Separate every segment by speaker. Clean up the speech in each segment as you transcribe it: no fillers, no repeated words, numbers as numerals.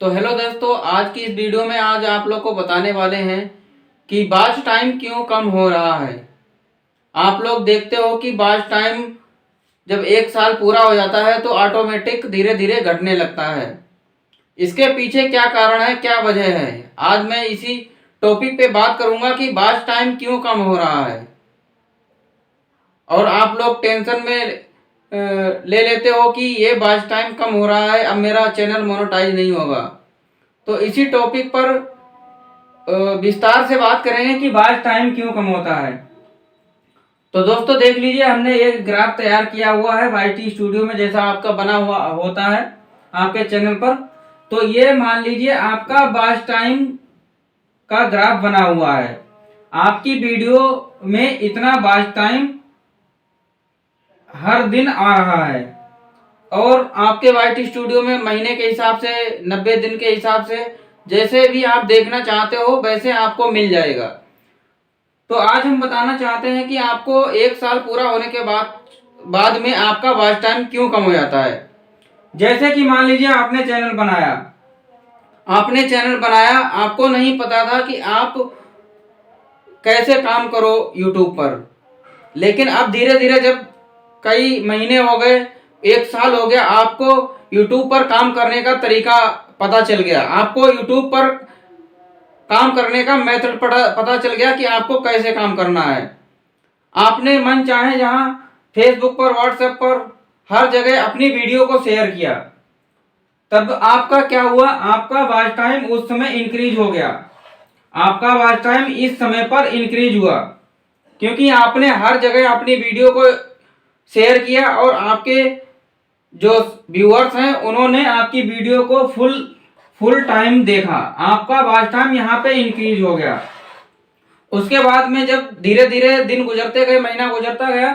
Speaker 1: तो हेलो दोस्तों, आज की इस वीडियो में आज आप लोग को बताने वाले हैं कि वॉच टाइम क्यों कम हो रहा है। आप लोग देखते हो कि वॉच टाइम जब 1 साल पूरा हो जाता है तो ऑटोमेटिक धीरे धीरे घटने लगता है। इसके पीछे क्या कारण है, क्या वजह है, आज मैं इसी टॉपिक पे बात करूंगा कि वॉच टाइम क्यों कम हो रहा है। और आप लोग टेंशन में ले लेते हो कि ये वॉच टाइम कम हो रहा है, अब मेरा चैनल मोनेटाइज नहीं होगा। तो इसी टॉपिक पर विस्तार से बात करेंगे कि वॉच टाइम क्यों कम होता है। तो दोस्तों देख लीजिए, हमने एक ग्राफ तैयार किया हुआ है वाईटी स्टूडियो में, जैसा आपका बना हुआ होता है आपके चैनल पर। तो ये मान लीजिए आपका वॉच टाइम का ग्राफ बना हुआ है। आपकी वीडियो में इतना वॉच टाइम हर दिन आ रहा है और आपके वाईटी स्टूडियो में महीने के हिसाब से, 90 दिन के हिसाब से, जैसे भी आप देखना चाहते हो वैसे आपको मिल जाएगा। तो आज हम बताना चाहते हैं कि आपको 1 साल पूरा होने के बाद में आपका वॉच टाइम क्यों कम हो जाता है। जैसे कि मान लीजिए आपने चैनल बनाया, आपको नहीं पता था कि आप कैसे काम करो यूट्यूब पर। लेकिन अब धीरे धीरे जब कई महीने हो गए, 1 साल हो गया, आपको यूट्यूब पर काम करने का तरीका पता चल गया। आपको यूट्यूब पर काम करने का मेथड पता चल गया कि आपको कैसे काम करना है। आपने मन चाहे जहां फेसबुक पर, व्हाट्सएप पर, हर जगह अपनी वीडियो को शेयर किया। तब आपका क्या हुआ, आपका वॉच टाइम उस समय इंक्रीज हो गया। आपका वॉच टाइम इस समय पर इंक्रीज हुआ क्योंकि आपने हर जगह अपनी वीडियो को शेयर किया और आपके जो व्यूअर्स हैं उन्होंने आपकी वीडियो को फुल टाइम देखा। आपका वॉच टाइम यहाँ पे इंक्रीज हो गया। उसके बाद में जब धीरे धीरे दिन गुजरते गए, महीना गुजरता गया,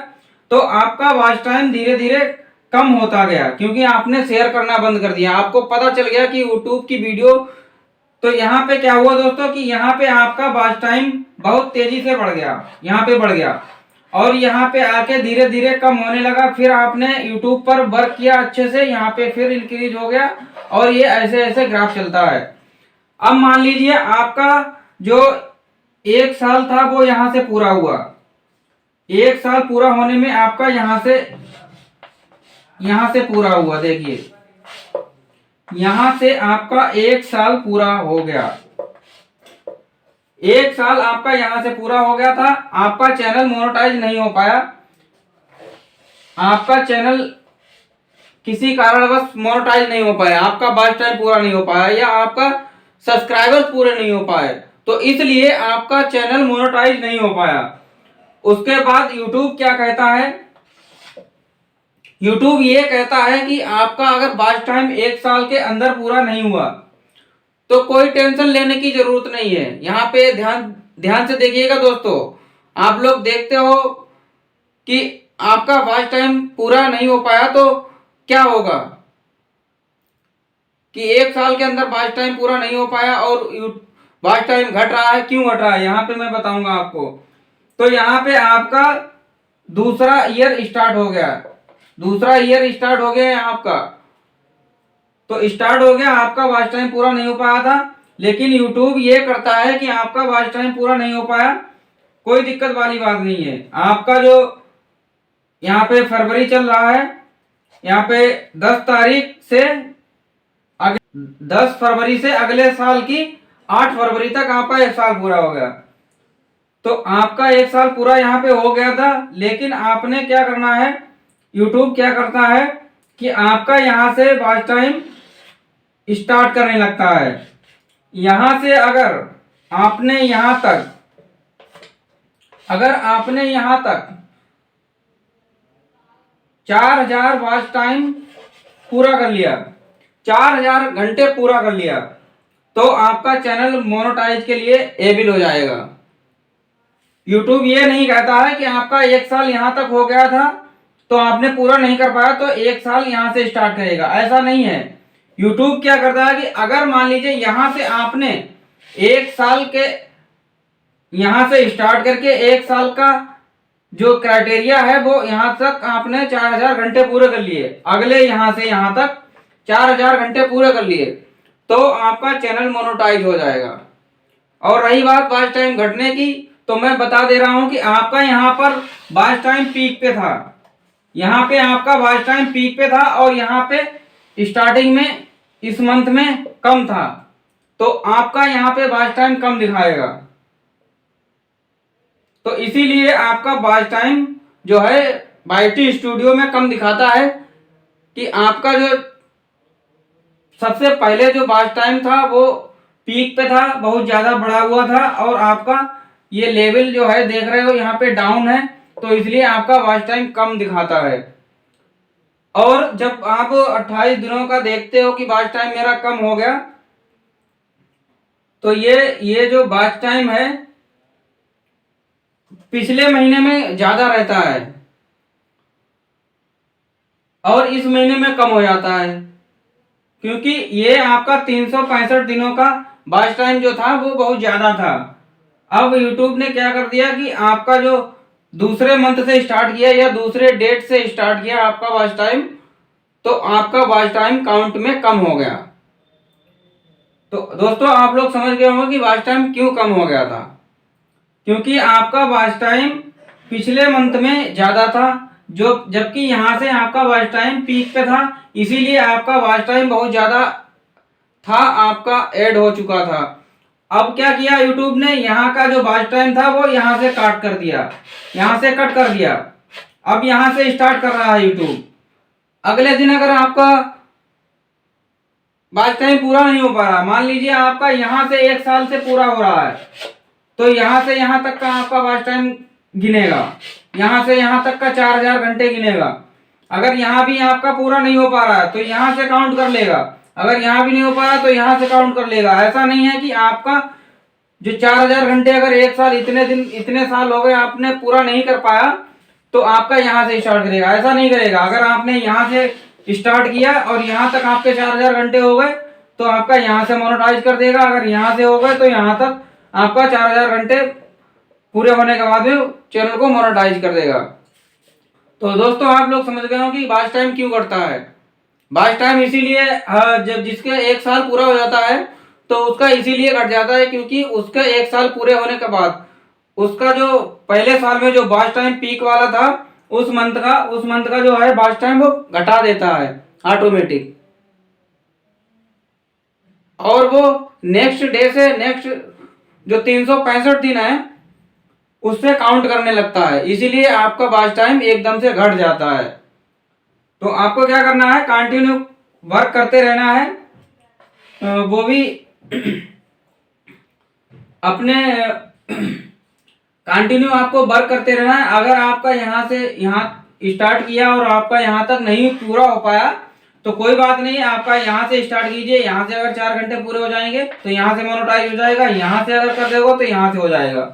Speaker 1: तो आपका वॉच टाइम धीरे धीरे कम होता गया क्योंकि आपने शेयर करना बंद कर दिया। आपको पता चल गया कि यूट्यूब की वीडियो, तो यहाँ पे क्या हुआ दोस्तों कि यहाँ पे आपका वॉच टाइम बहुत तेजी से बढ़ गया, यहाँ पे बढ़ गया और यहाँ पे आके धीरे धीरे कम होने लगा। फिर आपने यूट्यूब पर वर्क किया अच्छे से, यहाँ पे फिर इंक्रीज हो गया और ये ऐसे ऐसे ग्राफ चलता है। अब मान लीजिए आपका जो 1 साल था वो यहाँ से पूरा हुआ। 1 साल पूरा होने में आपका यहाँ से पूरा हुआ। देखिए यहाँ से आपका 1 साल पूरा हो गया। 1 साल आपका यहां से पूरा हो गया था। आपका चैनल मोनेटाइज नहीं हो पाया। आपका चैनल किसी कारणवश मोनेटाइज नहीं हो पाया, आपका वॉच टाइम पूरा नहीं हो पाया या आपका सब्सक्राइबर्स पूरे नहीं हो पाए, तो इसलिए आपका चैनल मोनेटाइज नहीं हो पाया। उसके बाद यूट्यूब क्या कहता है, यूट्यूब ये कहता है कि आपका अगर वॉच टाइम 1 साल के अंदर पूरा नहीं हुआ तो कोई टेंशन लेने की जरूरत नहीं है। यहाँ पे ध्यान से देखिएगा दोस्तों। आप लोग देखते हो कि आपका वॉच टाइम पूरा नहीं हो पाया तो क्या होगा कि 1 साल के अंदर वॉच टाइम पूरा नहीं हो पाया और वॉच टाइम घट रहा है। क्यों घट रहा है यहाँ पे मैं बताऊंगा आपको। तो यहाँ पे आपका दूसरा ईयर स्टार्ट हो गया, आपका तो स्टार्ट हो गया। आपका वॉच टाइम पूरा नहीं हो पाया था, लेकिन यूट्यूब ये करता है कि आपका वॉच टाइम पूरा नहीं हो पाया, कोई दिक्कत वाली बात नहीं है। आपका जो यहाँ पे फरवरी चल रहा है, यहाँ पे 10 तारीख से 10 फरवरी से अगले साल की 8 फरवरी तक आपका 1 साल पूरा हो गया। तो आपका 1 साल पूरा यहाँ पे हो गया था, लेकिन आपने क्या करना है, यूट्यूब क्या करता है कि आपका यहाँ से वॉच टाइम स्टार्ट करने लगता है। यहां से अगर आपने यहां तक 4000 वॉच टाइम पूरा कर लिया, 4000 घंटे पूरा कर लिया, तो आपका चैनल मोनेटाइज के लिए एबल हो जाएगा। यूट्यूब ये नहीं कहता है कि आपका 1 साल यहां तक हो गया था तो आपने पूरा नहीं कर पाया तो 1 साल यहां से स्टार्ट करेगा, ऐसा नहीं है। यूट्यूब क्या करता है कि अगर मान लीजिए यहां से आपने 1 साल के यहां से स्टार्ट करके 1 साल का जो क्राइटेरिया है वो यहां तक आपने 4000 घंटे पूरे कर लिए, अगले यहां से यहां तक 4000 घंटे पूरे कर लिए, तो आपका चैनल मोनेटाइज हो जाएगा। और रही बात वॉच टाइम घटने की, तो मैं बता दे रहा हूं कि आपका यहाँ पर वॉच टाइम पीक पे था, यहाँ पे आपका वॉच टाइम पीक पे था और यहाँ पे स्टार्टिंग में इस मंथ में कम था, तो आपका यहाँ पे वॉच टाइम कम दिखाएगा। तो इसीलिए आपका वॉच टाइम जो है वाईटी स्टूडियो में कम दिखाता है कि आपका जो सबसे पहले जो वॉच टाइम था वो पीक पे था, बहुत ज्यादा बढ़ा हुआ था, और आपका ये लेवल जो है देख रहे हो यहाँ पे डाउन है, तो इसलिए आपका वॉच टाइम कम दिखाता है। और जब आप 28 दिनों का देखते हो कि वॉच टाइम मेरा कम हो गया, तो ये जो वॉच टाइम है पिछले महीने में ज्यादा रहता है और इस महीने में कम हो जाता है, क्योंकि ये आपका 365 दिनों का वॉच टाइम जो था वो बहुत ज्यादा था। अब YouTube ने क्या कर दिया कि आपका जो दूसरे मंथ से स्टार्ट किया या दूसरे डेट से स्टार्ट किया आपका वॉच टाइम, तो आपका वॉच टाइम काउंट में कम हो गया। तो दोस्तों आप लोग समझ गए होंगे कि वॉच टाइम क्यों कम हो गया था, क्योंकि आपका वॉच टाइम पिछले मंथ में ज्यादा था, जो जबकि यहां से आपका वॉच टाइम पीक पे था, इसीलिए आपका वॉच टाइम बहुत ज्यादा था, आपका ऐड हो चुका था। अब क्या किया यूट्यूब ने, यहाँ का जो वॉच टाइम था वो यहाँ से काट कर दिया, यहाँ से कट कर दिया। अब यहाँ से स्टार्ट कर रहा है यूट्यूब। अगले दिन अगर आपका वॉच टाइम पूरा नहीं हो पा रहा, मान लीजिए आपका यहाँ से 1 साल से पूरा हो रहा है, तो यहाँ से यहाँ तक का आपका वॉच टाइम गिनेगा, यहाँ से यहाँ तक का 4000 घंटे गिनेगा। अगर यहाँ भी आपका पूरा नहीं हो पा रहा है तो यहाँ से काउंट कर लेगा, अगर यहाँ भी नहीं हो पा रहा तो यहाँ से काउंट कर लेगा। ऐसा नहीं है कि आपका जो 4000 घंटे अगर 1 साल इतने दिन इतने साल हो गए आपने पूरा नहीं कर पाया तो आपका यहाँ से स्टार्ट करेगा, ऐसा नहीं करेगा। अगर आपने यहाँ से स्टार्ट किया और यहाँ तक आपके 4000 घंटे हो गए तो आपका यहाँ से मोनेटाइज कर देगा, अगर यहाँ से हो गए तो यहाँ तक आपका 4000 घंटे पूरे होने के बाद में चैनल को मोनेटाइज कर देगा। तो दोस्तों आप लोग समझ गए हो कि वॉच टाइम क्यों करता है। वॉच टाइम इसीलिए जब जिसके 1 साल पूरा हो जाता है तो उसका इसीलिए कट जाता है, क्योंकि उसके 1 साल पूरे होने के बाद उसका जो पहले साल में जो वॉच टाइम पीक वाला था उस मंथ का जो है वॉच टाइम वो घटा देता है ऑटोमेटिक, और वो नेक्स्ट डे से नेक्स्ट जो 365 दिन है उससे काउंट करने लगता है, इसीलिए आपका वॉच टाइम एकदम से घट जाता है। तो आपको क्या करना है, कंटिन्यू वर्क करते रहना है, वो भी अपने कंटिन्यू आपको वर्क करते रहना है। अगर आपका यहाँ से यहाँ स्टार्ट किया और आपका यहाँ तक नहीं पूरा हो पाया तो कोई बात नहीं, आपका यहाँ से स्टार्ट कीजिए, यहाँ से अगर 4 घंटे पूरे हो जाएंगे तो यहाँ से मोनेटाइज हो जाएगा, यहाँ से अगर कर देगा तो यहाँ से हो जाएगा।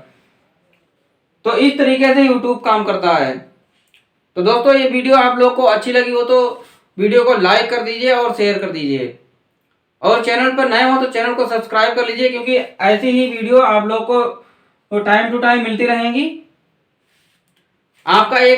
Speaker 1: तो इस तरीके से YouTube काम करता है। तो दोस्तों ये वीडियो आप लोग को अच्छी लगी हो तो वीडियो को लाइक कर दीजिए और शेयर कर दीजिए, और चैनल पर नए हो तो चैनल को सब्सक्राइब कर लीजिए, क्योंकि ऐसी ही वीडियो आप लोग को टाइम टू टाइम मिलती रहेंगी। आपका एक